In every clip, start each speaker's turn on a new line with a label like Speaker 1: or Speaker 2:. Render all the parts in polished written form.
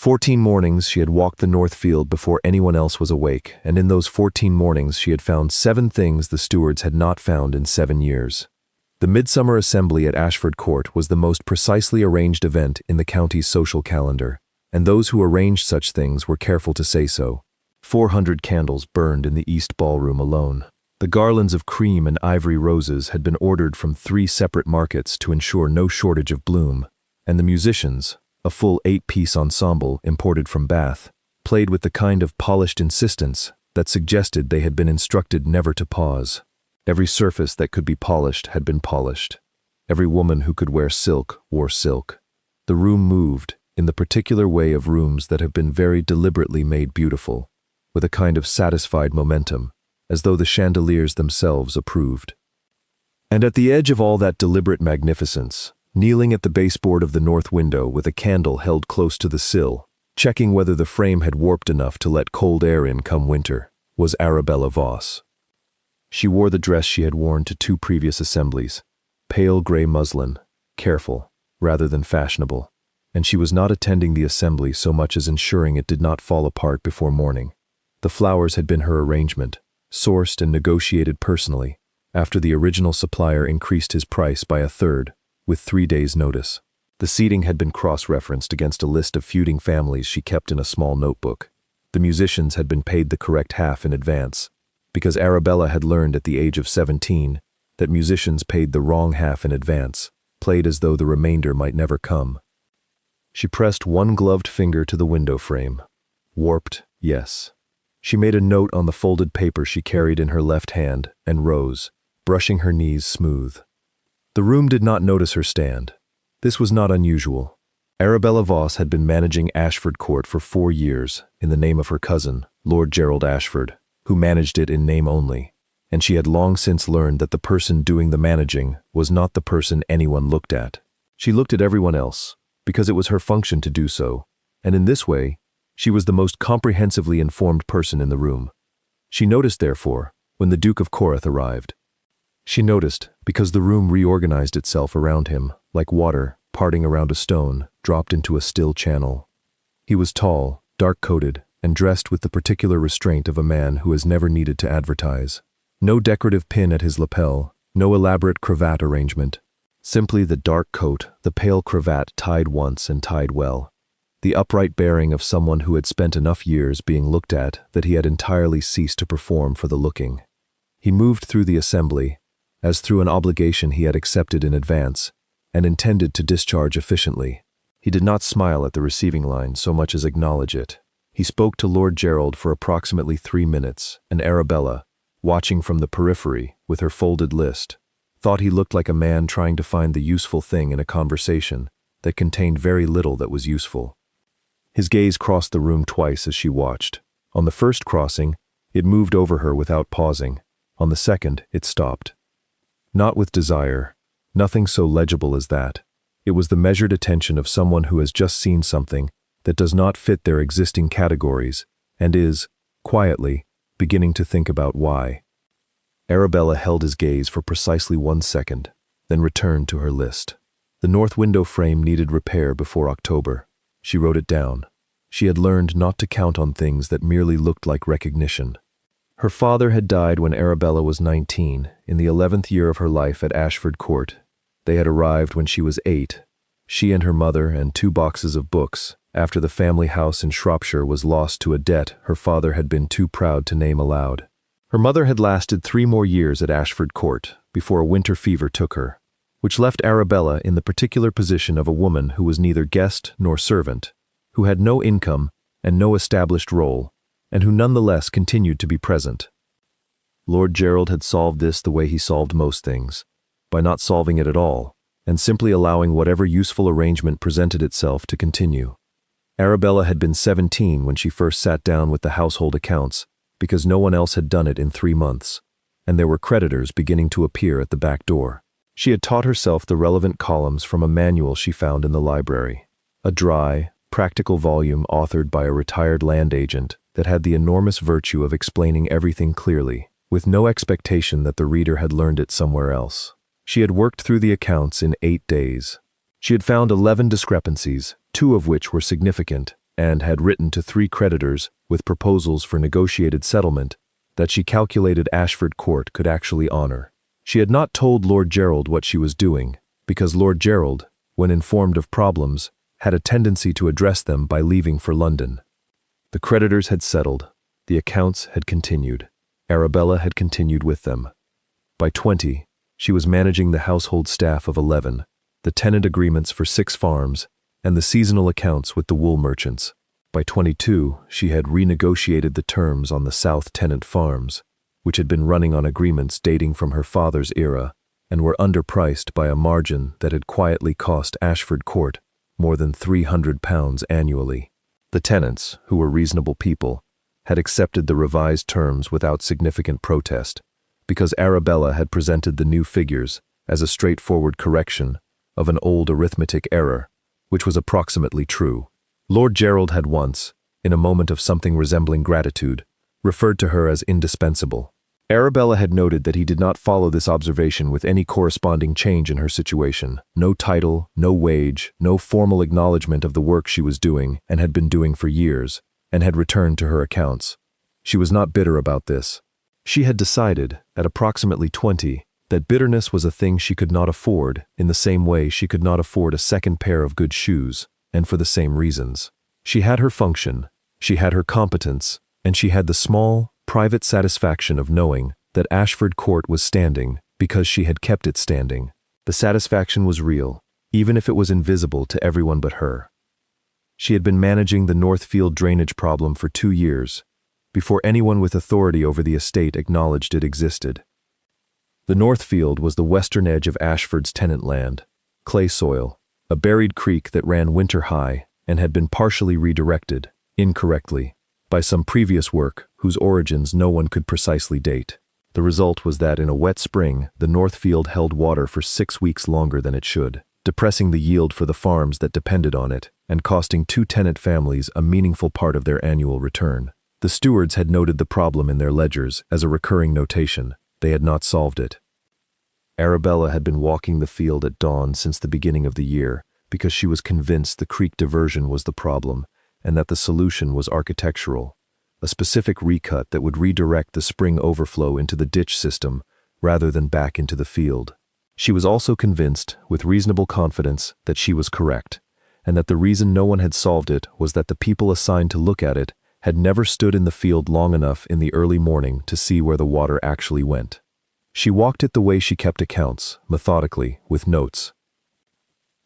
Speaker 1: 14 mornings she had walked the North Field before anyone else was awake, and in those 14 mornings she had found 7 things the stewards had not found in 7 years. The Midsummer Assembly at Ashford Court was the most precisely arranged event in the county's social calendar, and those who arranged such things were careful to say so. 400 candles burned in the East Ballroom alone. The garlands of cream and ivory roses had been ordered from 3 separate markets to ensure no shortage of bloom, and the musicians, a full 8-piece ensemble imported from Bath, played with the kind of polished insistence that suggested they had been instructed never to pause. Every surface that could be polished had been polished. Every woman who could wear silk wore silk. The room moved in the particular way of rooms that have been very deliberately made beautiful, with a kind of satisfied momentum, as though the chandeliers themselves approved. And at the edge of all that deliberate magnificence, kneeling at the baseboard of the north window with a candle held close to the sill, checking whether the frame had warped enough to let cold air in come winter, was Arabella Voss. She wore the dress she had worn to 2 previous assemblies, pale gray muslin, careful, rather than fashionable, and she was not attending the assembly so much as ensuring it did not fall apart before morning. The flowers had been her arrangement, sourced and negotiated personally, after the original supplier increased his price by 1/3, with 3 days' notice. The seating had been cross-referenced against a list of feuding families she kept in a small notebook. The musicians had been paid the correct half in advance, because Arabella had learned at the age of 17 that musicians paid the wrong half in advance, played as though the remainder might never come. She pressed one gloved finger to the window frame. Warped, yes. She made a note on the folded paper she carried in her left hand and rose, brushing her knees smooth. The room did not notice her stand. This was not unusual. Arabella Voss had been managing Ashford Court for 4 years in the name of her cousin, Lord Gerald Ashford, who managed it in name only, and she had long since learned that the person doing the managing was not the person anyone looked at. She looked at everyone else, because it was her function to do so, and in this way, she was the most comprehensively informed person in the room. She noticed, therefore, when the Duke of Coreth arrived. She noticed because the room reorganized itself around him, like water parting around a stone dropped into a still channel. He was tall, dark-coated, and dressed with the particular restraint of a man who has never needed to advertise. No decorative pin at his lapel, no elaborate cravat arrangement. Simply the dark coat, the pale cravat tied once and tied well. The upright bearing of someone who had spent enough years being looked at that he had entirely ceased to perform for the looking. He moved through the assembly, as through an obligation he had accepted in advance, and intended to discharge efficiently. He did not smile at the receiving line so much as acknowledge it. He spoke to Lord Gerald for approximately 3 minutes, and Arabella, watching from the periphery with her folded list, thought he looked like a man trying to find the useful thing in a conversation that contained very little that was useful. His gaze crossed the room twice as she watched. On the first crossing, it moved over her without pausing. On the second, it stopped. Not with desire, nothing so legible as that. It was the measured attention of someone who has just seen something that does not fit their existing categories and is, quietly, beginning to think about why. Arabella held his gaze for precisely 1 second, then returned to her list. The north window frame needed repair before October. She wrote it down. She had learned not to count on things that merely looked like recognition. Her father had died when Arabella was 19, in the 11th year of her life at Ashford Court. They had arrived when she was 8, she and her mother and 2 boxes of books, after the family house in Shropshire was lost to a debt her father had been too proud to name aloud. Her mother had lasted 3 more years at Ashford Court before a winter fever took her, which left Arabella in the particular position of a woman who was neither guest nor servant, who had no income and no established role, and who nonetheless continued to be present. Lord Gerald had solved this the way he solved most things, by not solving it at all, and simply allowing whatever useful arrangement presented itself to continue. Arabella had been 17 when she first sat down with the household accounts, because no one else had done it in 3 months, and there were creditors beginning to appear at the back door. She had taught herself the relevant columns from a manual she found in the library, a dry, practical volume authored by a retired land agent that had the enormous virtue of explaining everything clearly, with no expectation that the reader had learned it somewhere else. She had worked through the accounts in 8 days. She had found 11 discrepancies, 2 of which were significant, and had written to 3 creditors with proposals for negotiated settlement that she calculated Ashford Court could actually honor. She had not told Lord Gerald what she was doing, because Lord Gerald, when informed of problems, had a tendency to address them by leaving for London. The creditors had settled. The accounts had continued. Arabella had continued with them. By 20, she was managing the household staff of 11, the tenant agreements for 6 farms, and the seasonal accounts with the wool merchants. By 22, she had renegotiated the terms on the South tenant farms, which had been running on agreements dating from her father's era and were underpriced by a margin that had quietly cost Ashford Court more than £300 annually. The tenants, who were reasonable people, had accepted the revised terms without significant protest, because Arabella had presented the new figures as a straightforward correction of an old arithmetic error, which was approximately true. Lord Gerald had once, in a moment of something resembling gratitude, referred to her as indispensable. Arabella had noted that he did not follow this observation with any corresponding change in her situation, no title, no wage, no formal acknowledgement of the work she was doing and had been doing for years, and had returned to her accounts. She was not bitter about this. She had decided, at approximately 20, that bitterness was a thing she could not afford, in the same way she could not afford a second pair of good shoes, and for the same reasons. She had her function, she had her competence, and she had the small, private satisfaction of knowing that Ashford Court was standing because she had kept it standing. The satisfaction was real, even if it was invisible to everyone but her. She had been managing the Northfield drainage problem for 2 years, before anyone with authority over the estate acknowledged it existed. The Northfield was the western edge of Ashford's tenant land, clay soil, a buried creek that ran winter high and had been partially redirected, incorrectly, by some previous work whose origins no one could precisely date. The result was that in a wet spring, the Northfield held water for 6 weeks longer than it should, depressing the yield for the farms that depended on it and costing 2 tenant families a meaningful part of their annual return. The Stewards had noted the problem in their ledgers as a recurring notation. They had not solved it. Arabella had been walking the field at dawn since the beginning of the year because she was convinced the creek diversion was the problem and that the solution was architectural, a specific recut that would redirect the spring overflow into the ditch system rather than back into the field. She was also convinced, with reasonable confidence, that she was correct, and that the reason no one had solved it was that the people assigned to look at it had never stood in the field long enough in the early morning to see where the water actually went. She walked it the way she kept accounts, methodically, with notes.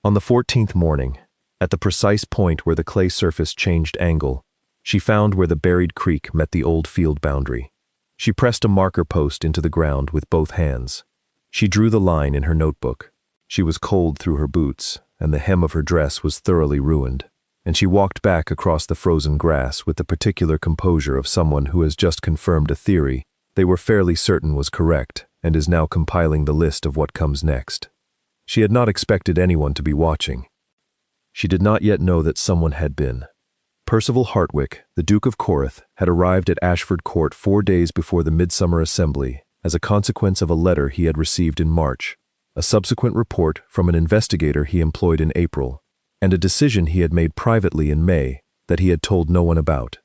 Speaker 1: On the 14th morning, at the precise point where the clay surface changed angle, she found where the buried creek met the old field boundary. She pressed a marker post into the ground with both hands. She drew the line in her notebook. She was cold through her boots, and the hem of her dress was thoroughly ruined, and she walked back across the frozen grass with the particular composure of someone who has just confirmed a theory they were fairly certain was correct and is now compiling the list of what comes next. She had not expected anyone to be watching. She did not yet know that someone had been. Percival Hartwick, the Duke of Coreth, had arrived at Ashford Court 4 days before the Midsummer Assembly as a consequence of a letter he had received in March, a subsequent report from an investigator he employed in April, and a decision he had made privately in May that he had told no one about.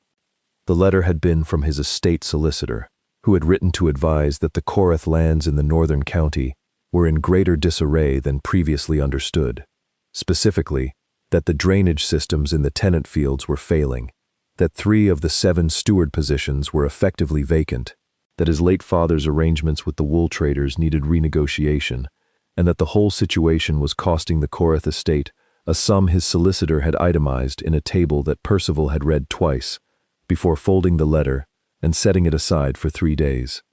Speaker 1: The letter had been from his estate solicitor, who had written to advise that the Coreth lands in the northern county were in greater disarray than previously understood. Specifically, that the drainage systems in the tenant fields were failing, that 3 of the 7 steward positions were effectively vacant, that his late father's arrangements with the wool traders needed renegotiation, and that the whole situation was costing the Coreth estate a sum his solicitor had itemized in a table that Percival had read twice, before folding the letter and setting it aside for 3 days.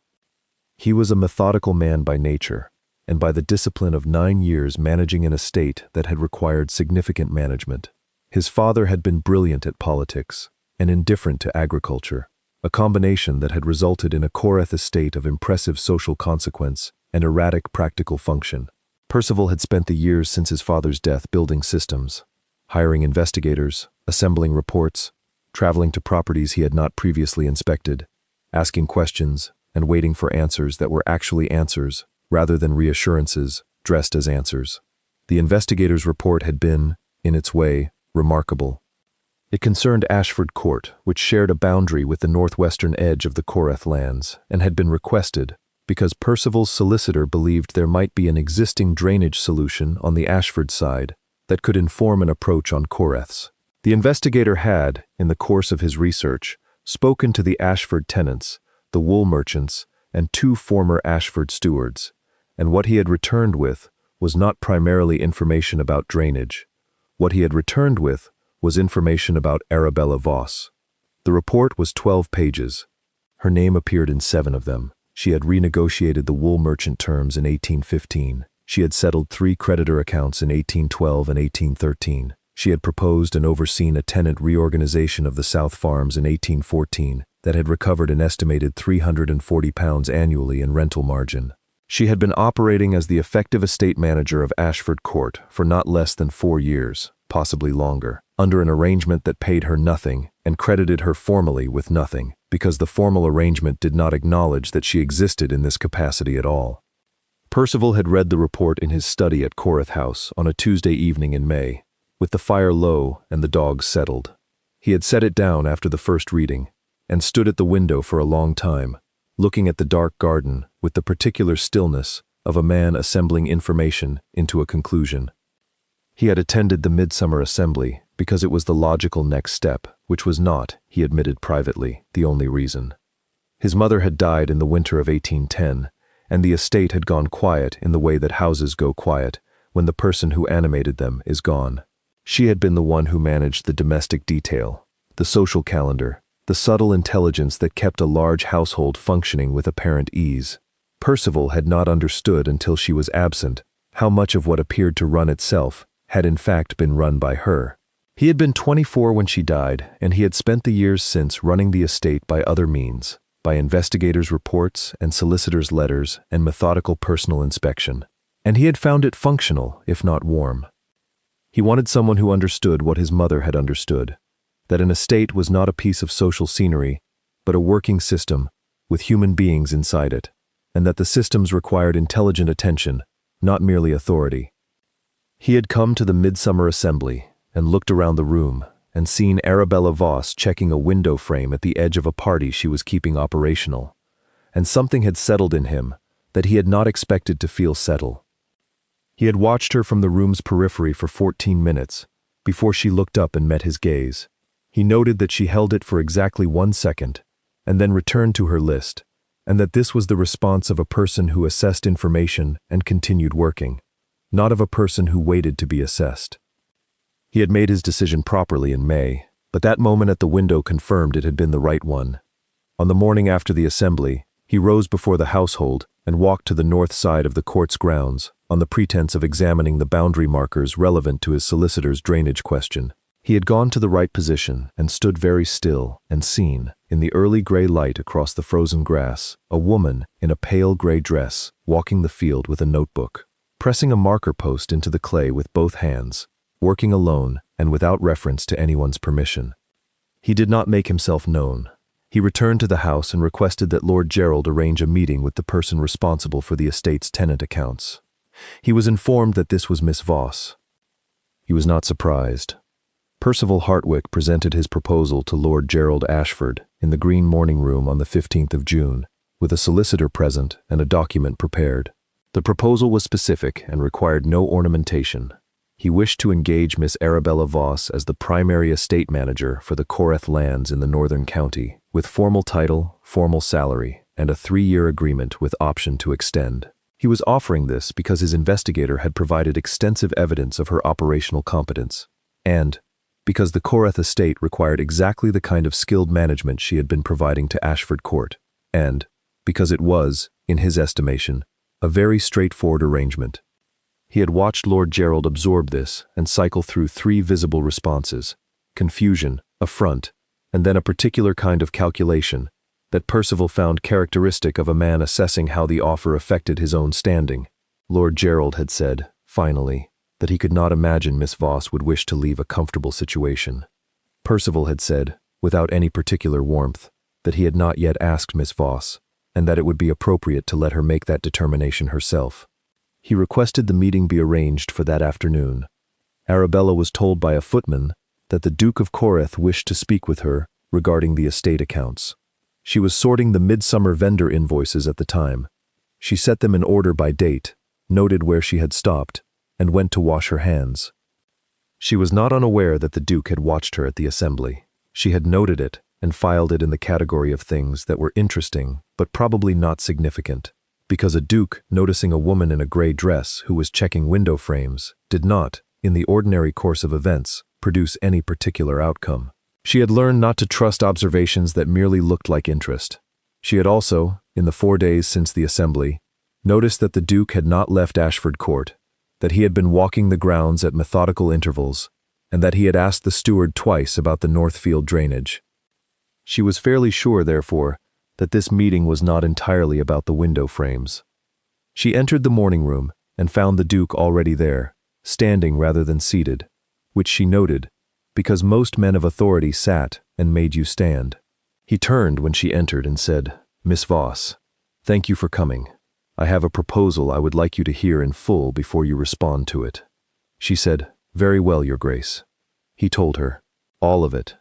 Speaker 1: He was a methodical man by nature, and by the discipline of 9 years managing an estate that had required significant management. His father had been brilliant at politics and indifferent to agriculture, a combination that had resulted in a Coreth estate of impressive social consequence and erratic practical function. Percival had spent the years since his father's death building systems, hiring investigators, assembling reports, traveling to properties he had not previously inspected, asking questions, and waiting for answers that were actually answers rather than reassurances dressed as answers. The investigator's report had been, in its way, remarkable. It concerned Ashford Court, which shared a boundary with the northwestern edge of the Coreth lands, and had been requested because Percival's solicitor believed there might be an existing drainage solution on the Ashford side that could inform an approach on Coreth's. The investigator had, in the course of his research, spoken to the Ashford tenants, the wool merchants, and 2 former Ashford stewards, and what he had returned with was not primarily information about drainage. What he had returned with was information about Arabella Voss. The report was 12 pages. Her name appeared in 7 of them. She had renegotiated the wool merchant terms in 1815. She had settled 3 creditor accounts in 1812 and 1813. She had proposed and overseen a tenant reorganization of the South Farms in 1814 that had recovered an estimated £340 annually in rental margin. She had been operating as the effective estate manager of Ashford Court for not less than 4 years, possibly longer, under an arrangement that paid her nothing and credited her formally with nothing, because the formal arrangement did not acknowledge that she existed in this capacity at all. Percival had read the report in his study at Coreth House on a Tuesday evening in May, with the fire low and the dogs settled. He had set it down after the first reading, and stood at the window for a long time, looking at the dark garden with the particular stillness of a man assembling information into a conclusion. He had attended the Midsummer Assembly because it was the logical next step, which was not, he admitted privately, the only reason. His mother had died in the winter of 1810, and the estate had gone quiet in the way that houses go quiet when the person who animated them is gone. She had been the one who managed the domestic detail, the social calendar, the subtle intelligence that kept a large household functioning with apparent ease. Percival had not understood until she was absent how much of what appeared to run itself had in fact been run by her. He had been 24 when she died, and he had spent the years since running the estate by other means, by investigators' reports and solicitors' letters and methodical personal inspection. And he had found it functional, if not warm. He wanted someone who understood what his mother had understood, that an estate was not a piece of social scenery, but a working system with human beings inside it, and that the systems required intelligent attention, not merely authority. He had come to the Midsummer Assembly and looked around the room and seen Arabella Voss checking a window frame at the edge of a party she was keeping operational, and something had settled in him that he had not expected to feel settle. He had watched her from the room's periphery for 14 minutes before she looked up and met his gaze. He noted that she held it for exactly 1 second and then returned to her list, and that this was the response of a person who assessed information and continued working, not of a person who waited to be assessed. He had made his decision properly in May, but that moment at the window confirmed it had been the right one. On the morning after the assembly, he rose before the household and walked to the north side of the court's grounds on the pretense of examining the boundary markers relevant to his solicitor's drainage question. He had gone to the right position and stood very still and seen, in the early gray light across the frozen grass, a woman in a pale gray dress walking the field with a notebook, pressing a marker post into the clay with both hands, working alone and without reference to anyone's permission. He did not make himself known. He returned to the house and requested that Lord Gerald arrange a meeting with the person responsible for the estate's tenant accounts. He was informed that this was Miss Voss. He was not surprised. Percival Hartwick presented his proposal to Lord Gerald Ashford in the Green Morning Room on the 15th of June, with a solicitor present and a document prepared. The proposal was specific and required no ornamentation. He wished to engage Miss Arabella Voss as the primary estate manager for the Coreth lands in the northern county, with formal title, formal salary, and a 3-year agreement with option to extend. He was offering this because his investigator had provided extensive evidence of her operational competence, and because the Coreth estate required exactly the kind of skilled management she had been providing to Ashford Court, and because it was, in his estimation, a very straightforward arrangement. He had watched Lord Gerald absorb this and cycle through 3 visible responses: confusion, affront, and then a particular kind of calculation that Percival found characteristic of a man assessing how the offer affected his own standing. Lord Gerald had said, finally, that he could not imagine Miss Voss would wish to leave a comfortable situation. Percival had said, without any particular warmth, that he had not yet asked Miss Voss, and that it would be appropriate to let her make that determination herself. He requested the meeting be arranged for that afternoon. Arabella was told by a footman that the Duke of Coreth wished to speak with her regarding the estate accounts. She was sorting the midsummer vendor invoices at the time. She set them in order by date, noted where she had stopped, and went to wash her hands. She was not unaware that the Duke had watched her at the assembly. She had noted it and filed it in the category of things that were interesting but probably not significant, because a Duke noticing a woman in a gray dress who was checking window frames did not, in the ordinary course of events, produce any particular outcome. She had learned not to trust observations that merely looked like interest. She had also, in the 4 days since the assembly, noticed that the Duke had not left Ashford Court, that he had been walking the grounds at methodical intervals, and that he had asked the steward twice about the Northfield drainage. She was fairly sure, therefore, that this meeting was not entirely about the window frames. She entered the morning room and found the Duke already there, standing rather than seated, which she noted, because most men of authority sat and made you stand. He turned when she entered and said, "Miss Voss, thank you for coming. I have a proposal I would like you to hear in full before you respond to it." She said, "Very well, Your Grace." He told her, all of it.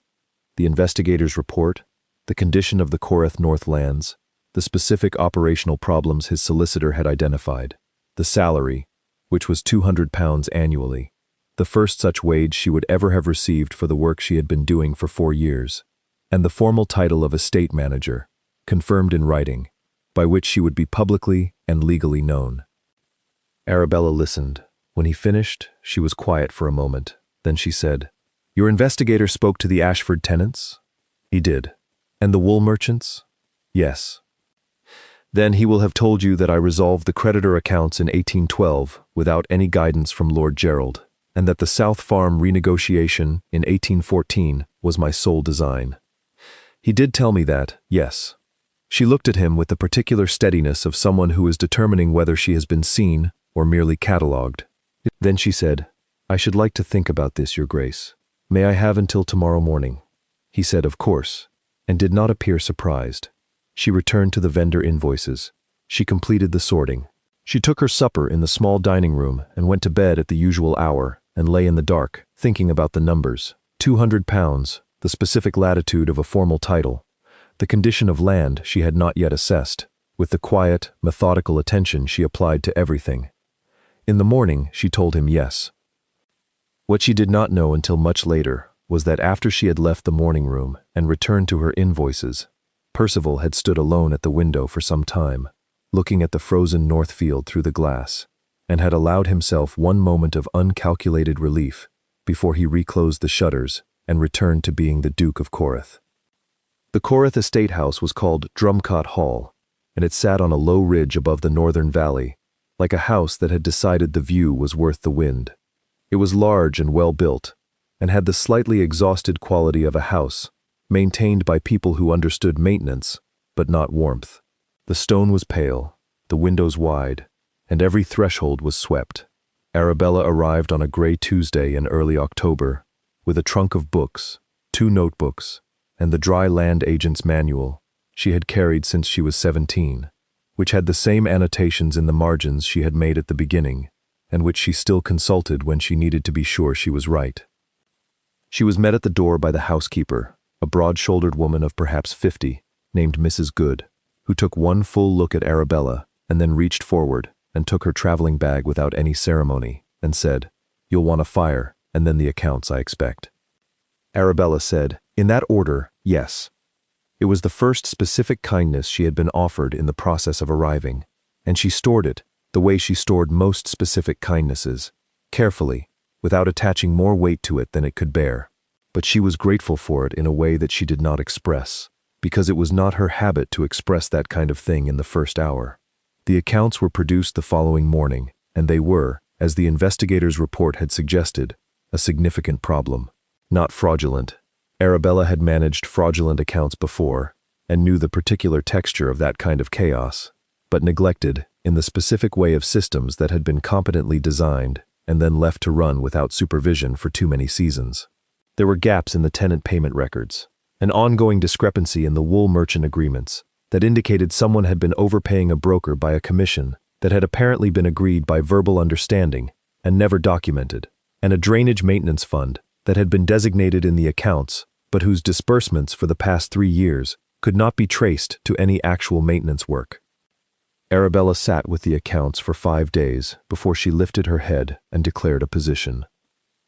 Speaker 1: The investigator's report, the condition of the Coreth North lands, the specific operational problems his solicitor had identified, the salary, which was £200 annually, the first such wage she would ever have received for the work she had been doing for 4 years, and the formal title of estate manager, confirmed in writing, by which she would be publicly and legally known. Arabella listened. When he finished, she was quiet for a moment. Then she said, "Your investigator spoke to the Ashford tenants?" "He did." "And the wool merchants?" "Yes." "Then he will have told you that I resolved the creditor accounts in 1812 without any guidance from Lord Gerald, and that the South Farm renegotiation in 1814 was my sole design." "He did tell me that, yes." She looked at him with the particular steadiness of someone who is determining whether she has been seen or merely catalogued. Then she said, "I should like to think about this, Your Grace. May I have until tomorrow morning?" He said, "Of course," and did not appear surprised. She returned to the vendor invoices. She completed the sorting. She took her supper in the small dining room and went to bed at the usual hour and lay in the dark, thinking about the numbers. £200, the specific latitude of a formal title, the condition of land she had not yet assessed, with the quiet, methodical attention she applied to everything. In the morning, she told him yes. What she did not know until much later was that after she had left the morning room and returned to her invoices, Percival had stood alone at the window for some time, looking at the frozen Northfield through the glass, and had allowed himself one moment of uncalculated relief before he reclosed the shutters and returned to being the Duke of Coreth. The Coreth estate house was called Drumcot Hall, and it sat on a low ridge above the northern valley, like a house that had decided the view was worth the wind. It was large and well built, and had the slightly exhausted quality of a house, maintained by people who understood maintenance, but not warmth. The stone was pale, the windows wide, and every threshold was swept. Arabella arrived on a gray Tuesday in early October, with a trunk of books, 2 notebooks, and the dry land agent's manual she had carried since she was 17, which had the same annotations in the margins she had made at the beginning, and which she still consulted when she needed to be sure she was right. She was met at the door by the housekeeper, a broad-shouldered woman of perhaps 50, named Mrs. Good, who took one full look at Arabella and then reached forward and took her traveling bag without any ceremony and said, "You'll want a fire, and then the accounts, I expect." Arabella said, "In that order, yes." It was the first specific kindness she had been offered in the process of arriving, and she stored it, the way she stored most specific kindnesses, carefully, without attaching more weight to it than it could bear. But she was grateful for it in a way that she did not express, because it was not her habit to express that kind of thing in the first hour. The accounts were produced the following morning, and they were, as the investigator's report had suggested, a significant problem. Not fraudulent. Arabella had managed fraudulent accounts before, and knew the particular texture of that kind of chaos, but neglected, in the specific way of systems that had been competently designed and then left to run without supervision for too many seasons. There were gaps in the tenant payment records, an ongoing discrepancy in the wool merchant agreements that indicated someone had been overpaying a broker by a commission that had apparently been agreed by verbal understanding and never documented, and a drainage maintenance fund that had been designated in the accounts, but whose disbursements for the past 3 years could not be traced to any actual maintenance work. Arabella sat with the accounts for 5 days before she lifted her head and declared a position.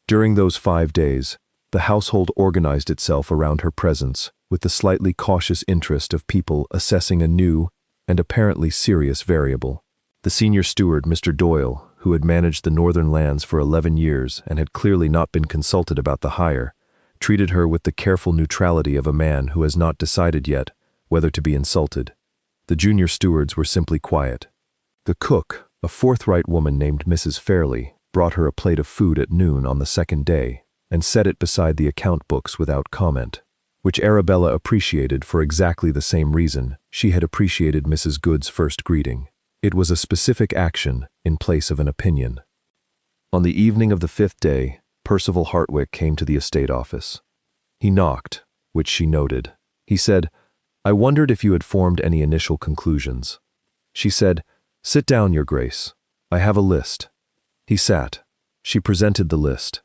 Speaker 1: During those 5 days, the household organized itself around her presence with the slightly cautious interest of people assessing a new and apparently serious variable. The senior steward, Mr. Doyle, who had managed the northern lands for 11 years and had clearly not been consulted about the hire, treated her with the careful neutrality of a man who has not decided yet whether to be insulted. The junior stewards were simply quiet. The cook, a forthright woman named Mrs. Fairley, brought her a plate of food at noon on the second day and set it beside the account books without comment, which Arabella appreciated for exactly the same reason she had appreciated Mrs. Good's first greeting. It was a specific action in place of an opinion. On the evening of the 5th day, Percival Hartwick came to the estate office. He knocked, which she noted. He said, "I wondered if you had formed any initial conclusions." She said, "Sit down, Your Grace. I have a list." He sat. She presented the list.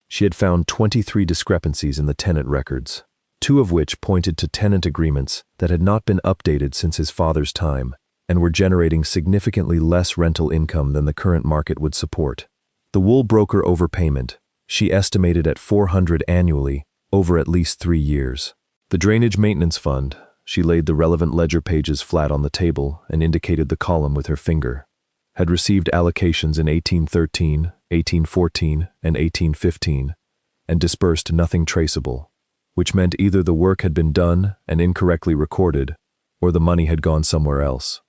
Speaker 1: She had found 23 discrepancies in the tenant records, 2 of which pointed to tenant agreements that had not been updated since his father's time and were generating significantly less rental income than the current market would support. The wool broker overpayment she estimated at $400 annually over at least 3 years. The drainage maintenance fund, she laid the relevant ledger pages flat on the table and indicated the column with her finger, had received allocations in 1813, 1814, and 1815, and disbursed nothing traceable, which meant either the work had been done and incorrectly recorded, or the money had gone somewhere else.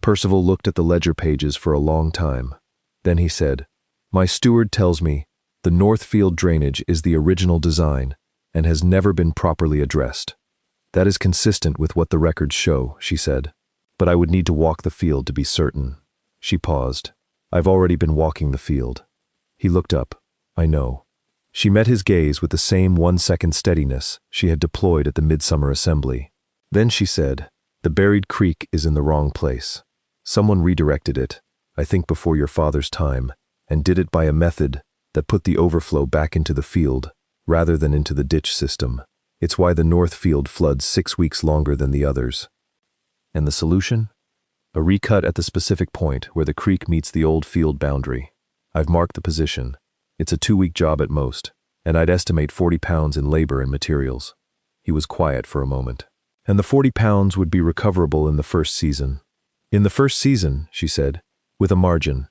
Speaker 1: Percival looked at the ledger pages for a long time. Then he said, "My steward tells me the Northfield drainage is the original design and has never been properly addressed. That is consistent with what the records show," she said. "But I would need to walk the field to be certain." She paused. "I've already been walking the field." He looked up. "I know." She met his gaze with the same 1-second steadiness she had deployed at the midsummer assembly. Then she said, "The buried creek is in the wrong place. Someone redirected it, I think before your father's time, and did it by a method that put the overflow back into the field rather than into the ditch system. It's why the north field floods 6 weeks longer than the others." "And the solution?" "A recut at the specific point where the creek meets the old field boundary. I've marked the position. It's a 2-week job at most, and I'd estimate £40 in labor and materials." He was quiet for a moment. "And the £40 would be recoverable in the first season." "In the first season," she said, "with a margin."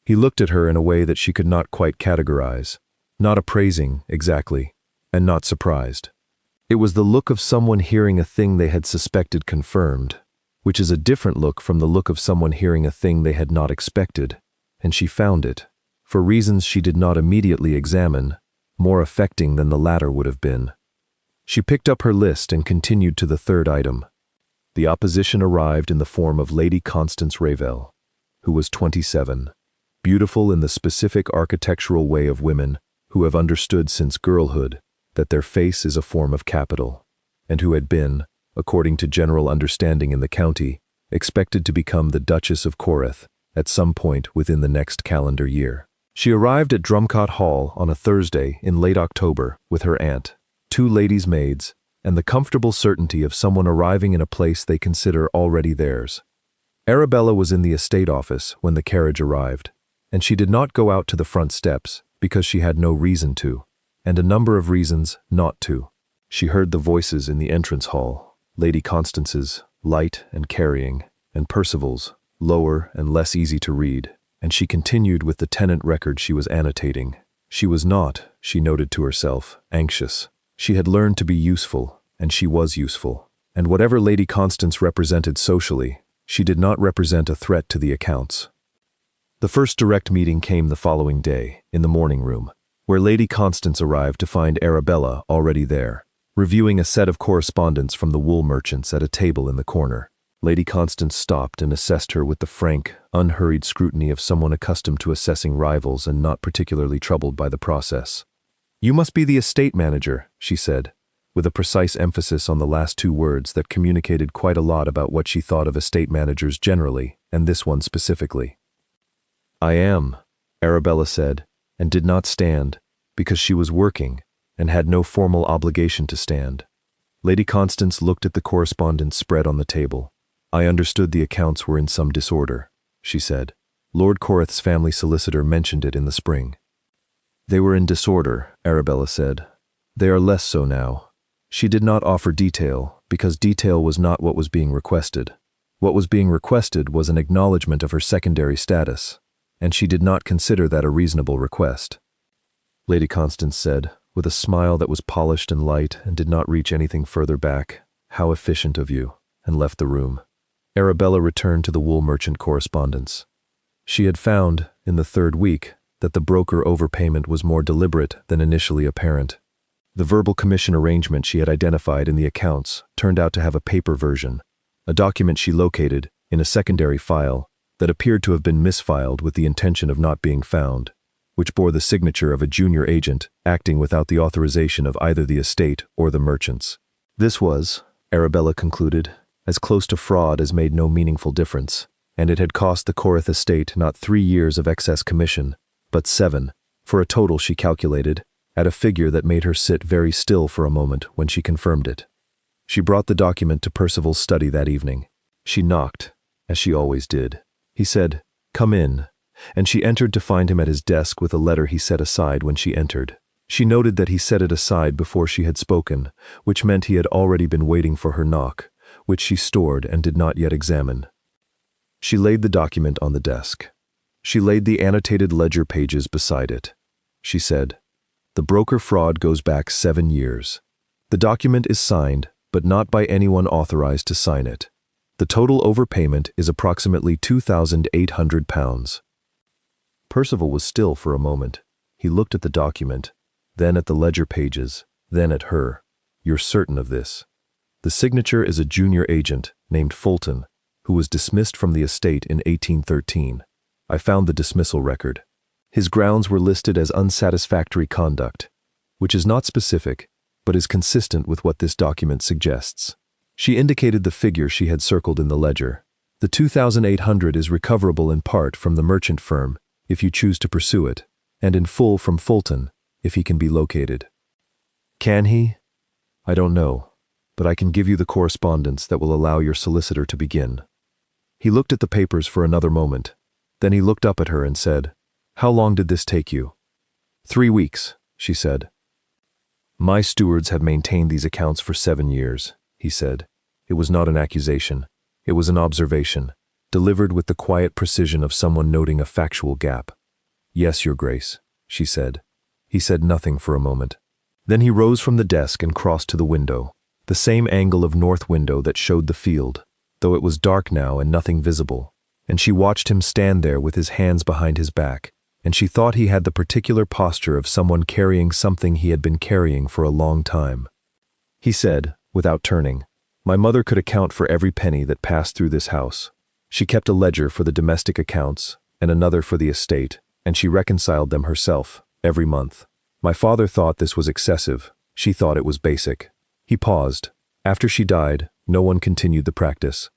Speaker 1: He looked at her in a way that she could not quite categorize, not appraising, exactly, and not surprised. It was the look of someone hearing a thing they had suspected confirmed, which is a different look from the look of someone hearing a thing they had not expected, and she found it, for reasons she did not immediately examine, more affecting than the latter would have been. She picked up her list and continued to the 3rd item. The opposition arrived in the form of Lady Constance Ravel, who was 27, beautiful in the specific architectural way of women who have understood since girlhood that their face is a form of capital, and who had been, according to general understanding in the county, expected to become the Duchess of Coreth at some point within the next calendar year. She arrived at Drumcott Hall on a Thursday in late October with her aunt, 2 ladies' maids, and the comfortable certainty of someone arriving in a place they consider already theirs. Arabella was in the estate office when the carriage arrived, and she did not go out to the front steps because she had no reason to, and a number of reasons not to. She heard the voices in the entrance hall, Lady Constance's, light and carrying, and Percival's, lower and less easy to read, and she continued with the tenant record she was annotating. She was not, she noted to herself, anxious. She had learned to be useful, and she was useful. And whatever Lady Constance represented socially, she did not represent a threat to the accounts. The first direct meeting came the following day, in the morning room, where Lady Constance arrived to find Arabella already there, reviewing a set of correspondence from the wool merchants at a table in the corner. Lady Constance stopped and assessed her with the frank, unhurried scrutiny of someone accustomed to assessing rivals and not particularly troubled by the process. "You must be the estate manager," she said, with a precise emphasis on the last 2 words that communicated quite a lot about what she thought of estate managers generally, and this one specifically. "I am," Arabella said, and did not stand, because she was working and had no formal obligation to stand. Lady Constance looked at the correspondence spread on the table. I understood the accounts were in some disorder, she said. Lord Corrith's family solicitor mentioned it in the spring. They were in disorder, Arabella said. They are less so now. She did not offer detail, because detail was not what was being requested. What was being requested was an acknowledgement of her secondary status, and she did not consider that a reasonable request. Lady Constance said, with a smile that was polished and light and did not reach anything further back, "How efficient of you," and left the room. Arabella returned to the wool merchant correspondence. She had found, in the third week, that the broker overpayment was more deliberate than initially apparent. The verbal commission arrangement she had identified in the accounts turned out to have a paper version, a document she located in a secondary file that appeared to have been misfiled with the intention of not being found, which bore the signature of a junior agent acting without the authorization of either the estate or the merchants. This was, Arabella concluded, as close to fraud as made no meaningful difference, and it had cost the Corrith estate not 3 years of excess commission, but 7, for a total she calculated, at a figure that made her sit very still for a moment when she confirmed it. She brought the document to Percival's study that evening. She knocked, as she always did. He said, "Come in," and she entered to find him at his desk with a letter he set aside when she entered. She noted that he set it aside before she had spoken, which meant he had already been waiting for her knock, which she stored and did not yet examine. She laid the document on the desk. She laid the annotated ledger pages beside it. She said, "The broker fraud goes back 7 years. The document is signed, but not by anyone authorized to sign it. The total overpayment is approximately £2,800. Percival was still for a moment. He looked at the document, then at the ledger pages, then at her. "You're certain of this?" The signature is a junior agent named Fulton, who was dismissed from the estate in 1813. I found the dismissal record. His grounds were listed as unsatisfactory conduct, which is not specific, but is consistent with what this document suggests. She indicated the figure she had circled in the ledger. The 2,800 is recoverable in part from the merchant firm, if you choose to pursue it, and in full from Fulton, if he can be located. Can he? I don't know, but I can give you the correspondence that will allow your solicitor to begin. He looked at the papers for another moment. Then he looked up at her and said, "How long did this take you?" 3 weeks, she said. My stewards have maintained these accounts for 7 years, he said. It was not an accusation. It was an observation, delivered with the quiet precision of someone noting a factual gap. Yes, Your Grace, she said. He said nothing for a moment. Then he rose from the desk and crossed to the window, the same angle of north window that showed the field, though it was dark now and nothing visible, and she watched him stand there with his hands behind his back, and she thought he had the particular posture of someone carrying something he had been carrying for a long time. He said, without turning, "My mother could account for every penny that passed through this house. She kept a ledger for the domestic accounts and another for the estate, and she reconciled them herself, every month. My father thought this was excessive. She thought it was basic." He paused. After she died, no one continued the practice.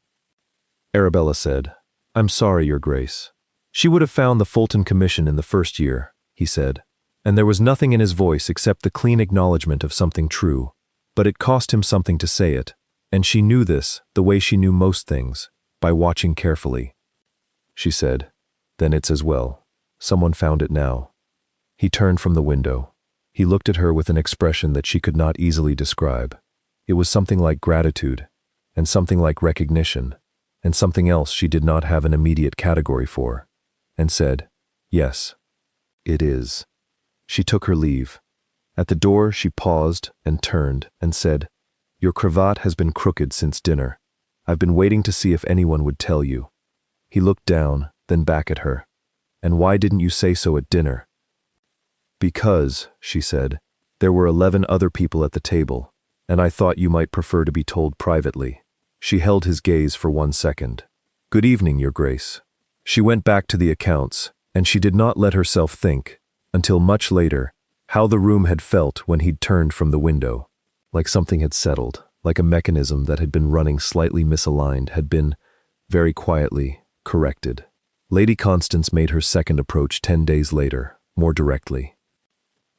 Speaker 1: Arabella said, "I'm sorry, Your Grace." She would have found the Fulton commission in the first year, he said, and there was nothing in his voice except the clean acknowledgement of something true, but it cost him something to say it, and she knew this the way she knew most things, by watching carefully. She said, "Then it's as well. Someone found it now." He turned from the window. He looked at her with an expression that she could not easily describe. It was something like gratitude, and something like recognition, and something else she did not have an immediate category for, and said, "Yes, it is." She took her leave. At the door she paused and turned and said, "Your cravat has been crooked since dinner. I've been waiting to see if anyone would tell you." He looked down, then back at her. "And why didn't you say so at dinner?" "Because," she said, "there were 11 other people at the table, and I thought you might prefer to be told privately." She held his gaze for 1 second. "Good evening, Your Grace." She went back to the accounts, and she did not let herself think, until much later, how the room had felt when he'd turned from the window. Like something had settled, like a mechanism that had been running slightly misaligned had been, very quietly, corrected. Lady Constance made her second approach 10 days later, more directly.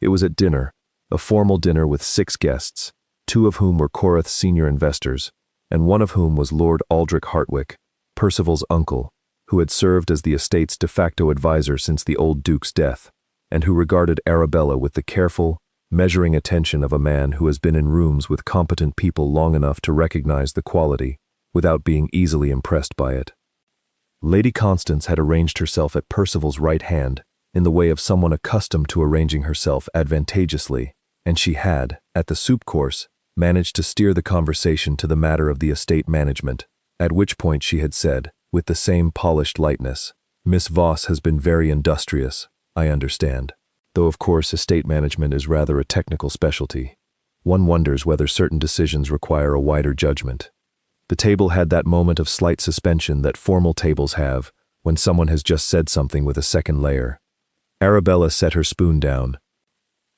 Speaker 1: It was at dinner, a formal dinner with 6 guests, 2 of whom were Korath's senior investors, and 1 of whom was Lord Aldrich Hartwick, Percival's uncle, who had served as the estate's de facto advisor since the old duke's death, and who regarded Arabella with the careful, measuring attention of a man who has been in rooms with competent people long enough to recognize the quality, without being easily impressed by it. Lady Constance had arranged herself at Percival's right hand, in the way of someone accustomed to arranging herself advantageously, and she had, at the soup course, managed to steer the conversation to the matter of the estate management, at which point she had said, with the same polished lightness, "Miss Voss has been very industrious, I understand. Though of course estate management is rather a technical specialty. One wonders whether certain decisions require a wider judgment." The table had that moment of slight suspension that formal tables have when someone has just said something with a second layer. Arabella set her spoon down.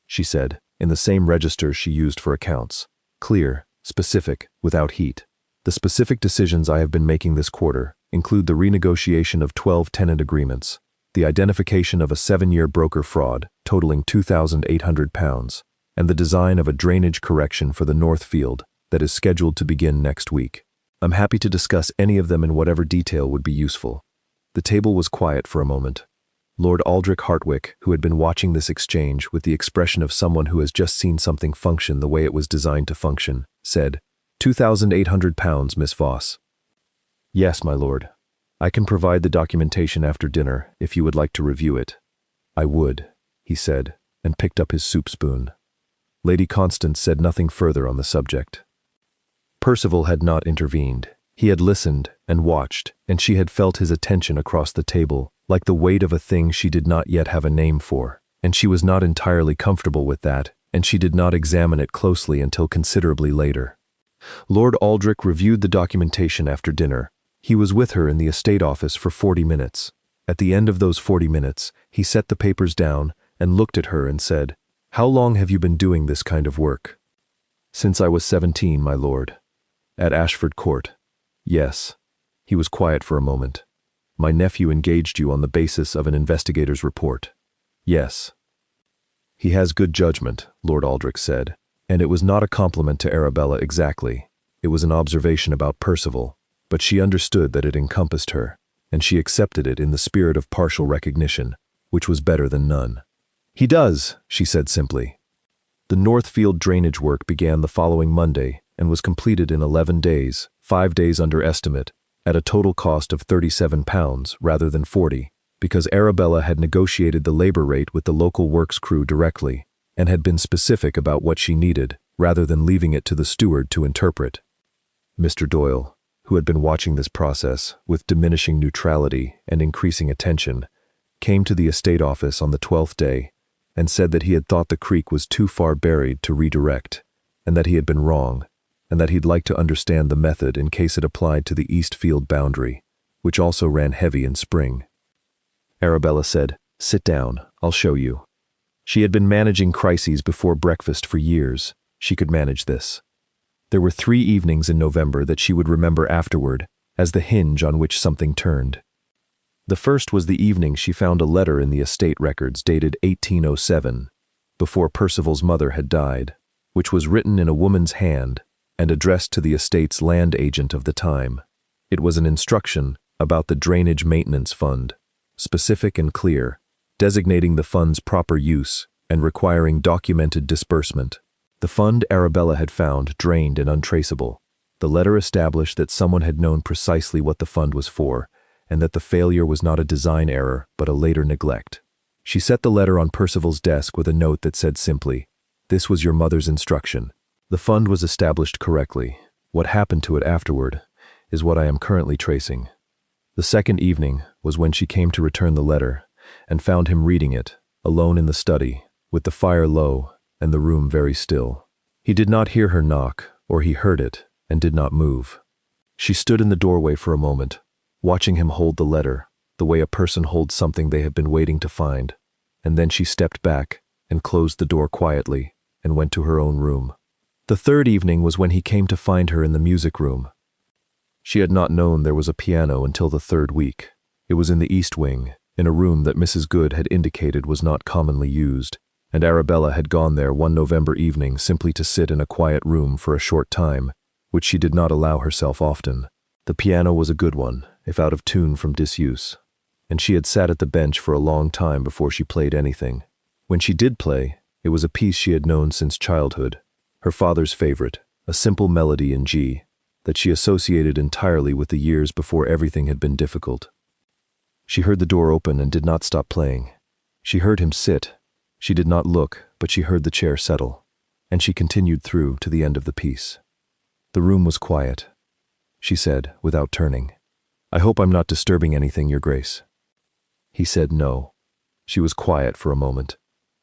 Speaker 1: She said, in the same register she used for accounts, clear, specific, without heat. "The specific decisions I have been making this quarter include the renegotiation of 12 tenant agreements, the identification of a 7-year broker fraud totaling £2,800, and the design of a drainage correction for the North Field that is scheduled to begin next week. I'm happy to discuss any of them in whatever detail would be useful." The table was quiet for a moment. Lord Aldrich Hartwick, who had been watching this exchange with the expression of someone who has just seen something function the way it was designed to function, said, £2,800, Miss Voss." "Yes, my lord. I can provide the documentation after dinner if you would like to review it." "I would," he said, and picked up his soup spoon. Lady Constance said nothing further on the subject. Percival had not intervened. He had listened and watched, and she had felt his attention across the table, like the weight of a thing she did not yet have a name for, and she was not entirely comfortable with that, and she did not examine it closely until considerably later. Lord Aldrich reviewed the documentation after dinner. He was with her in the estate office for 40 minutes. At the end of those 40 minutes, he set the papers down and looked at her and said, "How long have you been doing this kind of work?" "Since I was 17, my lord." "At Ashford Court?" "Yes." He was quiet for a moment. "My nephew engaged you on the basis of an investigator's report?" "Yes." "He has good judgment," Lord Aldrich said, and it was not a compliment to Arabella exactly. It was an observation about Percival, but she understood that it encompassed her, and she accepted it in the spirit of partial recognition, which was better than none. "He does," she said simply. The Northfield drainage work began the following Monday and was completed in 11 days, 5 days under estimate, at a total cost of £37 rather than 40, because Arabella had negotiated the labor rate with the local works crew directly and had been specific about what she needed rather than leaving it to the steward to interpret. Mr. Doyle, who had been watching this process with diminishing neutrality and increasing attention, came to the estate office on the 12th day and said that he had thought the creek was too far buried to redirect, and that he had been wrong, and that he'd like to understand the method in case it applied to the East Field boundary, which also ran heavy in spring. Arabella said, "Sit down, I'll show you." She had been managing crises before breakfast for years. She could manage this. There were 3 evenings in November that she would remember afterward as the hinge on which something turned. The first was the evening she found a letter in the estate records dated 1807, before Percival's mother had died, which was written in a woman's hand and addressed to the estate's land agent of the time. It was an instruction about the Drainage Maintenance Fund, specific and clear, designating the fund's proper use and requiring documented disbursement. The fund Arabella had found drained and untraceable. The letter established that someone had known precisely what the fund was for, and that the failure was not a design error but a later neglect. She set the letter on Percival's desk with a note that said simply, "This was your mother's instruction." The fund was established correctly. What happened to it afterward is what I am currently tracing. The second evening was when she came to return the letter and found him reading it, alone in the study, with the fire low and the room very still. He did not hear her knock, or he heard it, and did not move. She stood in the doorway for a moment, watching him hold the letter, the way a person holds something they have been waiting to find, and then she stepped back and closed the door quietly and went to her own room. The third evening was when he came to find her in the music room. She had not known there was a piano until the 3rd week. It was in the east wing, in a room that Mrs. Good had indicated was not commonly used, and Arabella had gone there one November evening simply to sit in a quiet room for a short time, which she did not allow herself often. The piano was a good one, if out of tune from disuse, and she had sat at the bench for a long time before she played anything. When she did play, it was a piece she had known since childhood, her father's favorite, a simple melody in G, that she associated entirely with the years before everything had been difficult. She heard the door open and did not stop playing. She heard him sit. She did not look, but she heard the chair settle, and she continued through to the end of the piece. The room was quiet. She said, without turning, "I hope I'm not disturbing anything, Your Grace." He said no. She was quiet for a moment.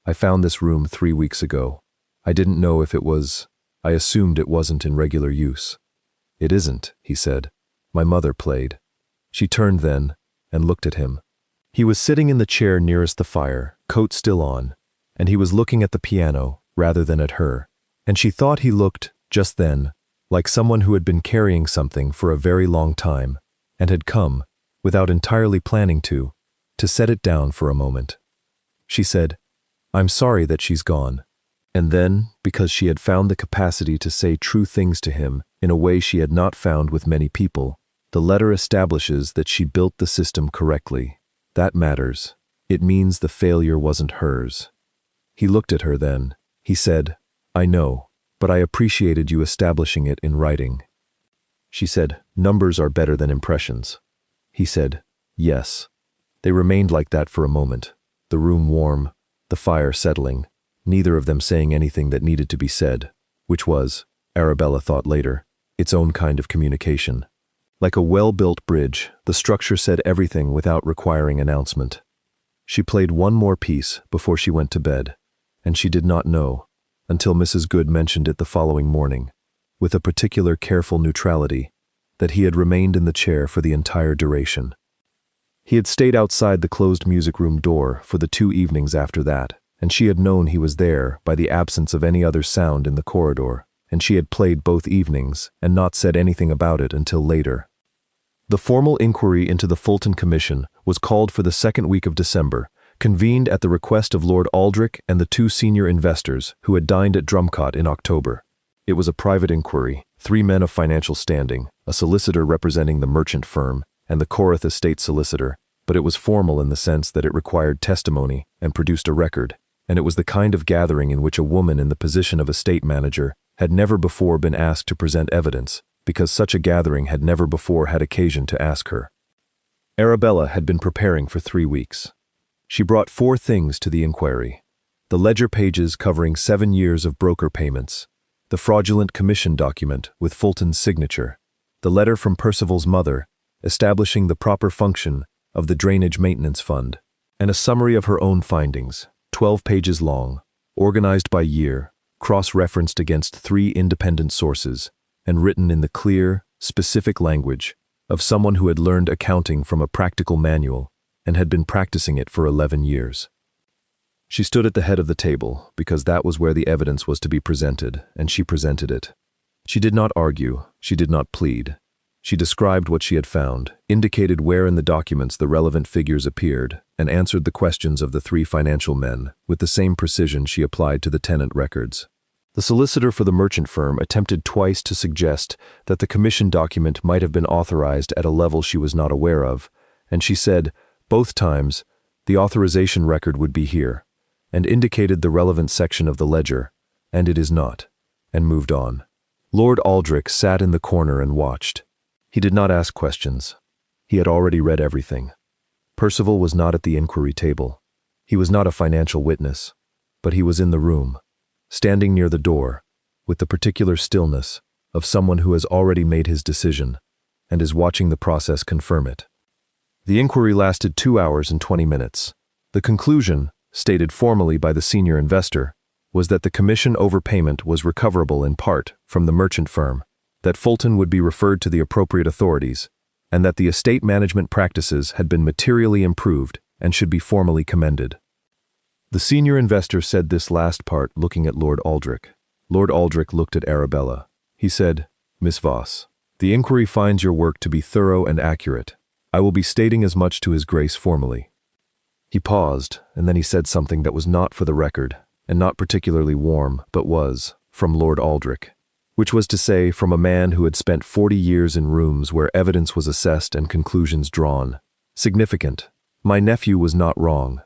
Speaker 1: "I found this room 3 weeks ago. I didn't know if it was. I assumed it wasn't in regular use." "It isn't," he said. "My mother played." She turned then and looked at him. He was sitting in the chair nearest the fire, coat still on, and he was looking at the piano rather than at her, and she thought he looked, just then, like someone who had been carrying something for a very long time and had come, without entirely planning to set it down for a moment. She said, "I'm sorry that she's gone." And then, because she had found the capacity to say true things to him in a way she had not found with many people, the letter establishes that she built the system correctly. That matters. It means the failure wasn't hers. He looked at her then. He said, "I know, but I appreciated you establishing it in writing." She said, "Numbers are better than impressions." He said, "Yes." They remained like that for a moment, the room warm, the fire settling, neither of them saying anything that needed to be said, which was, Arabella thought later, its own kind of communication. Like a well-built bridge, the structure said everything without requiring announcement. She played one more piece before she went to bed, and she did not know, until Mrs. Good mentioned it the following morning, with a particular careful neutrality, that he had remained in the chair for the entire duration. He had stayed outside the closed music room door for the 2 evenings after that, and she had known he was there by the absence of any other sound in the corridor, and she had played both evenings and not said anything about it until later. The formal inquiry into the Fulton Commission was called for the 2nd week of December, convened at the request of Lord Aldrich and the 2 senior investors who had dined at Drumcott in October. It was a private inquiry, 3 men of financial standing, a solicitor representing the merchant firm, and the Corath estate solicitor, but it was formal in the sense that it required testimony and produced a record, and it was the kind of gathering in which a woman in the position of estate manager had never before been asked to present evidence, because such a gathering had never before had occasion to ask her. Arabella had been preparing for 3 weeks. She brought 4 things to the inquiry: the ledger pages covering 7 years of broker payments, the fraudulent commission document with Fulton's signature, the letter from Percival's mother establishing the proper function of the Drainage Maintenance Fund, and a summary of her own findings, 12 pages long, organized by year, cross-referenced against 3 independent sources, and written in the clear, specific language of someone who had learned accounting from a practical manual and had been practicing it for 11 years. She stood at the head of the table because that was where the evidence was to be presented, and she presented it. She did not argue, she did not plead. She described what she had found, indicated where in the documents the relevant figures appeared, and answered the questions of the 3 financial men with the same precision she applied to the tenant records. The solicitor for the merchant firm attempted twice to suggest that the commission document might have been authorized at a level she was not aware of, and she said, both times, the authorization record would be here, and indicated the relevant section of the ledger, and it is not, and moved on. Lord Aldrich sat in the corner and watched. He did not ask questions. He had already read everything. Percival was not at the inquiry table. He was not a financial witness, but he was in the room, standing near the door, with the particular stillness of someone who has already made his decision and is watching the process confirm it. The inquiry lasted 2 hours and 20 minutes. The conclusion, stated formally by the senior investor, was that the commission overpayment was recoverable in part from the merchant firm, that Fulton would be referred to the appropriate authorities, and that the estate management practices had been materially improved and should be formally commended. The senior investor said this last part looking at Lord Aldrich. Lord Aldrich looked at Arabella. He said, "Miss Voss, the inquiry finds your work to be thorough and accurate. I will be stating as much to His Grace formally." He paused, and then he said something that was not for the record, and not particularly warm, but was, from Lord Aldrich. Which was to say, from a man who had spent 40 years in rooms where evidence was assessed and conclusions drawn. Significant. My nephew was not wrong.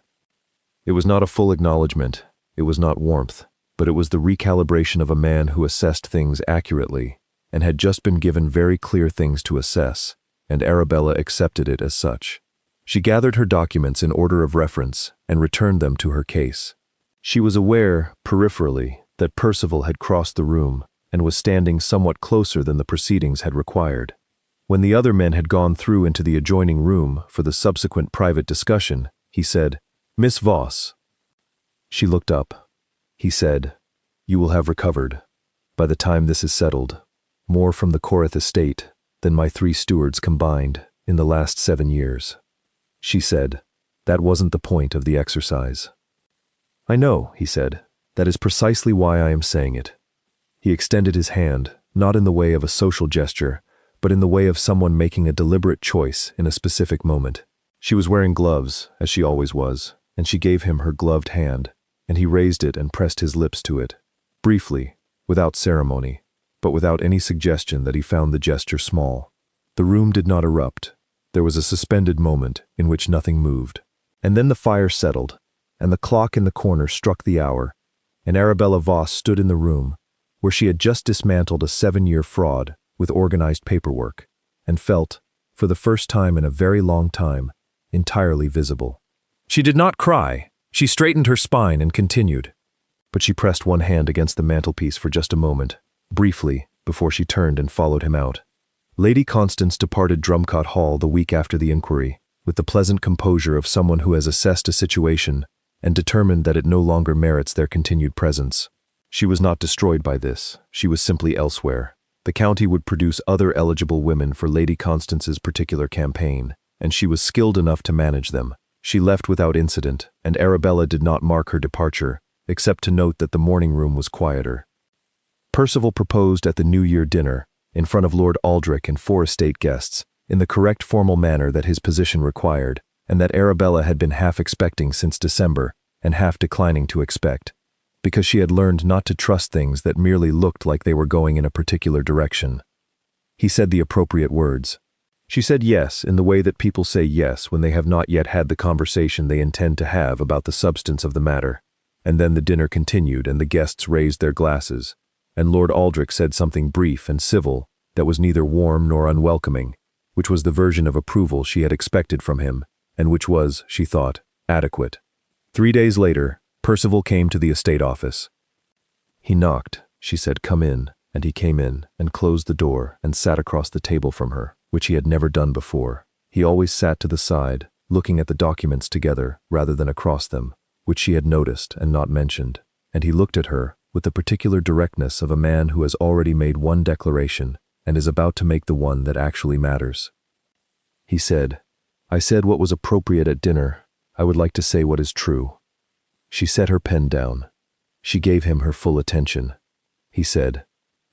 Speaker 1: It was not a full acknowledgement, it was not warmth, but it was the recalibration of a man who assessed things accurately, and had just been given very clear things to assess, and Arabella accepted it as such. She gathered her documents in order of reference and returned them to her case. She was aware, peripherally, that Percival had crossed the room and was standing somewhat closer than the proceedings had required. When the other men had gone through into the adjoining room for the subsequent private discussion, he said, "Miss Voss." She looked up. He said, "You will have recovered, by the time this is settled, more from the Corrith estate than my 3 stewards combined in the last 7 years. She said, "That wasn't the point of the exercise." "I know," he said. "That is precisely why I am saying it." He extended his hand, not in the way of a social gesture, but in the way of someone making a deliberate choice in a specific moment. She was wearing gloves, as she always was, and she gave him her gloved hand, and he raised it and pressed his lips to it, briefly, without ceremony, but without any suggestion that he found the gesture small. The room did not erupt. There was a suspended moment in which nothing moved. And then the fire settled, and the clock in the corner struck the hour, and Arabella Voss stood in the room, where she had just dismantled a 7-year fraud with organized paperwork, and felt, for the first time in a very long time, entirely visible. She did not cry. She straightened her spine and continued. But she pressed one hand against the mantelpiece for just a moment, briefly, before she turned and followed him out. Lady Constance departed Drumcott Hall the week after the inquiry, with the pleasant composure of someone who has assessed a situation and determined that it no longer merits their continued presence. She was not destroyed by this, she was simply elsewhere. The county would produce other eligible women for Lady Constance's particular campaign, and she was skilled enough to manage them. She left without incident, and Arabella did not mark her departure, except to note that the morning room was quieter. Percival proposed at the New Year dinner, in front of Lord Aldrich and 4 estate guests, in the correct formal manner that his position required, and that Arabella had been half expecting since December, and half declining to expect, because she had learned not to trust things that merely looked like they were going in a particular direction. He said the appropriate words. She said yes in the way that people say yes when they have not yet had the conversation they intend to have about the substance of the matter. And then the dinner continued and the guests raised their glasses, and Lord Aldrich said something brief and civil that was neither warm nor unwelcoming, which was the version of approval she had expected from him, and which was, she thought, adequate. 3 days later, Percival came to the estate office. He knocked, she said, "Come in," and he came in and closed the door and sat across the table from her, which he had never done before. He always sat to the side, looking at the documents together rather than across them, which she had noticed and not mentioned, and he looked at her with the particular directness of a man who has already made one declaration and is about to make the one that actually matters. He said, "I said what was appropriate at dinner. I would like to say what is true." She set her pen down. She gave him her full attention. He said,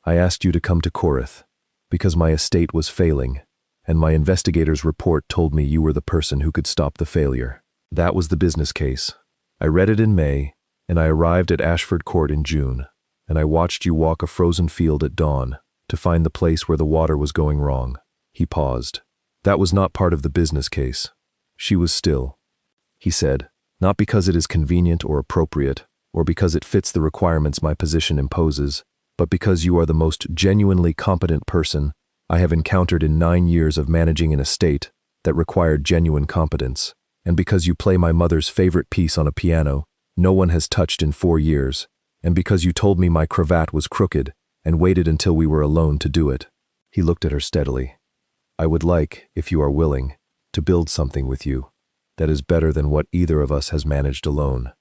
Speaker 1: "I asked you to come to Corrith because my estate was failing, and my investigator's report told me you were the person who could stop the failure. That was the business case. I read it in May, and I arrived at Ashford Court in June, and I watched you walk a frozen field at dawn to find the place where the water was going wrong." He paused. "That was not part of the business case." She was still. He said, "Not because it is convenient or appropriate, or because it fits the requirements my position imposes, but because you are the most genuinely competent person I have encountered in 9 years of managing an estate that required genuine competence, and because you play my mother's favorite piece on a piano no one has touched in 4 years, and because you told me my cravat was crooked and waited until we were alone to do it." He looked at her steadily. "I would like, if you are willing, to build something with you that is better than what either of us has managed alone."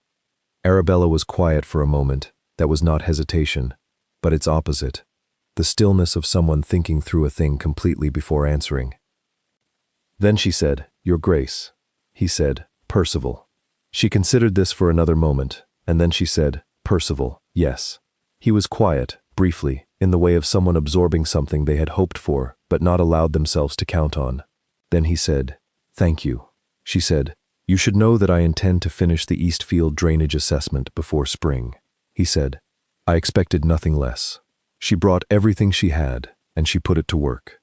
Speaker 1: Arabella was quiet for a moment. That was not hesitation, but its opposite, the stillness of someone thinking through a thing completely before answering. Then she said, "Your Grace." He said, "Percival." She considered this for another moment, and then she said, "Percival, yes." He was quiet, briefly, in the way of someone absorbing something they had hoped for but not allowed themselves to count on. Then he said, "Thank you." She said, "You should know that I intend to finish the Eastfield drainage assessment before spring." he said. "I expected nothing less." She brought everything she had, and she put it to work.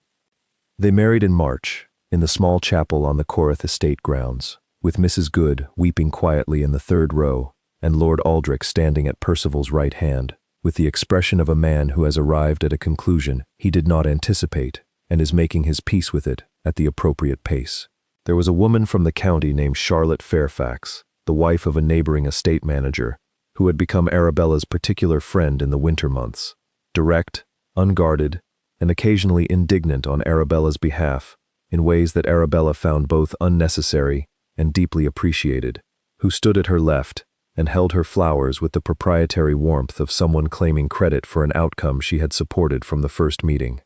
Speaker 1: They married in March, in the small chapel on the Coreth estate grounds, with Mrs. Good weeping quietly in the third row, and Lord Aldrich standing at Percival's right hand, with the expression of a man who has arrived at a conclusion he did not anticipate and is making his peace with it at the appropriate pace. There was a woman from the county named Charlotte Fairfax, the wife of a neighboring estate manager, who had become Arabella's particular friend in the winter months, direct, unguarded, and occasionally indignant on Arabella's behalf in ways that Arabella found both unnecessary and deeply appreciated, who stood at her left and held her flowers with the proprietary warmth of someone claiming credit for an outcome she had supported from the first meeting.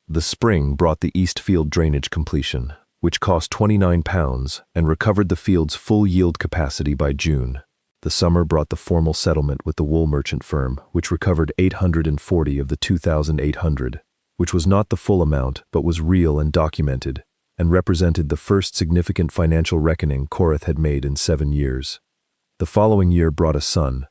Speaker 1: The spring brought the Eastfield drainage completion, which cost £29 and recovered the field's full yield capacity by June. The summer brought the formal settlement with the wool merchant firm, which recovered 840 of the 2,800, which was not the full amount but was real and documented, and represented the first significant financial reckoning Coreth had made in 7 years. The following year brought a son.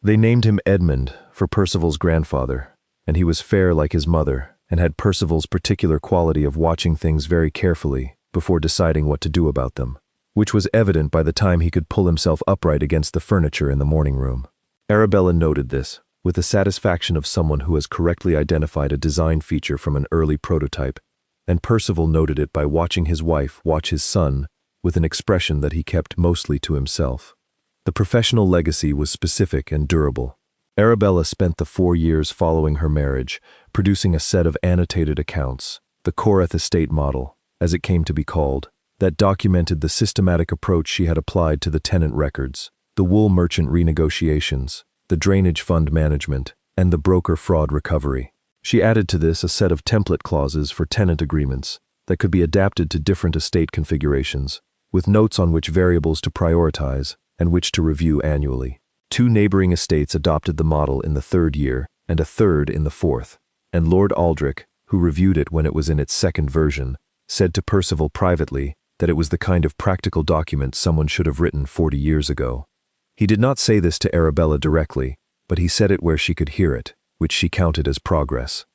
Speaker 1: They named him Edmund for Percival's grandfather, and he was fair like his mother, and had Percival's particular quality of watching things very carefully before deciding what to do about them, which was evident by the time he could pull himself upright against the furniture in the morning room. Arabella noted this, with the satisfaction of someone who has correctly identified a design feature from an early prototype, and Percival noted it by watching his wife watch his son with an expression that he kept mostly to himself. The professional legacy was specific and durable. Arabella spent the 4 years following her marriage producing a set of annotated accounts, the Coreth estate model, as it came to be called, that documented the systematic approach she had applied to the tenant records, the wool merchant renegotiations, the drainage fund management, and the broker fraud recovery. She added to this a set of template clauses for tenant agreements that could be adapted to different estate configurations, with notes on which variables to prioritize and which to review annually. 2 neighboring estates adopted the model in the 3rd year and a 3rd in the 4th, and Lord Aldrich, who reviewed it when it was in its 2nd version, said to Percival privately that it was the kind of practical document someone should have written 40 years ago. He did not say this to Arabella directly, but he said it where she could hear it, which she counted as progress.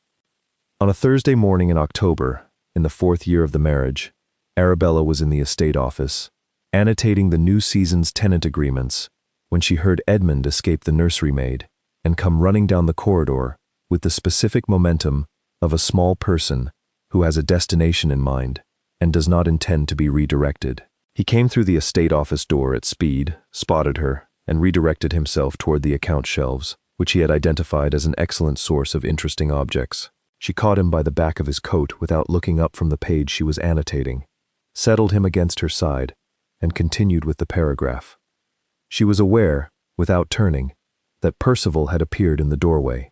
Speaker 1: On a Thursday morning in October, in the 4th year of the marriage, Arabella was in the estate office, annotating the new season's tenant agreements, when she heard Edmund escape the nursery maid and come running down the corridor with the specific momentum of a small person who has a destination in mind and does not intend to be redirected. He came through the estate office door at speed, spotted her, and redirected himself toward the account shelves, which he had identified as an excellent source of interesting objects. She caught him by the back of his coat without looking up from the page she was annotating, settled him against her side, and continued with the paragraph. She was aware, without turning, that Percival had appeared in the doorway.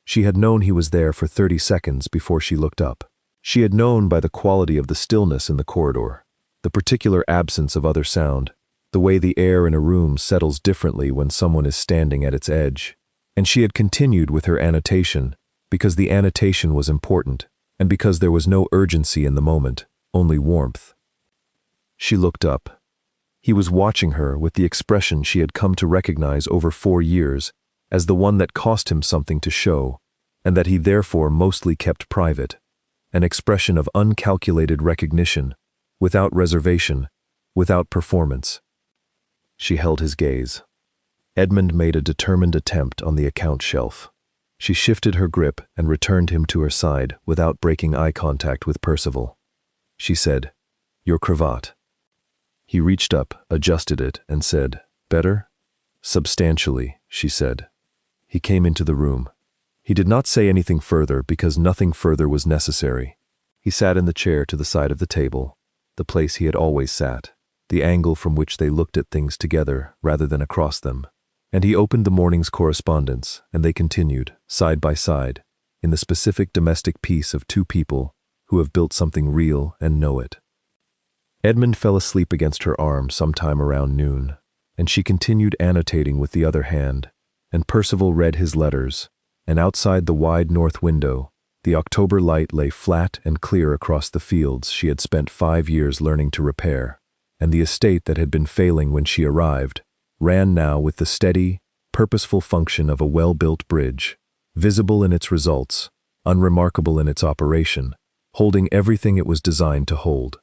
Speaker 1: She had known he was there for 30 seconds before she looked up. She had known by the quality of the stillness in the corridor, the particular absence of other sound, the way the air in a room settles differently when someone is standing at its edge. And she had continued with her annotation because the annotation was important and because there was no urgency in the moment, only warmth. She looked up. He was watching her with the expression she had come to recognize over 4 years as the one that cost him something to show, and that he therefore mostly kept private, an expression of uncalculated recognition, without reservation, without performance. She held his gaze. Edmund made a determined attempt on the account shelf. She shifted her grip and returned him to her side without breaking eye contact with Percival. She said, "Your cravat." He reached up, adjusted it, and said, "Better?" "Substantially," she said. He came into the room. He did not say anything further because nothing further was necessary. He sat in the chair to the side of the table, the place he had always sat, the angle from which they looked at things together rather than across them. And he opened the morning's correspondence, and they continued, side by side, in the specific domestic peace of 2 people who have built something real and know it. Edmund fell asleep against her arm sometime around noon, and she continued annotating with the other hand, and Percival read his letters, and outside the wide north window, the October light lay flat and clear across the fields she had spent 5 years learning to repair, and the estate that had been failing when she arrived ran now with the steady, purposeful function of a well-built bridge, visible in its results, unremarkable in its operation, holding everything it was designed to hold.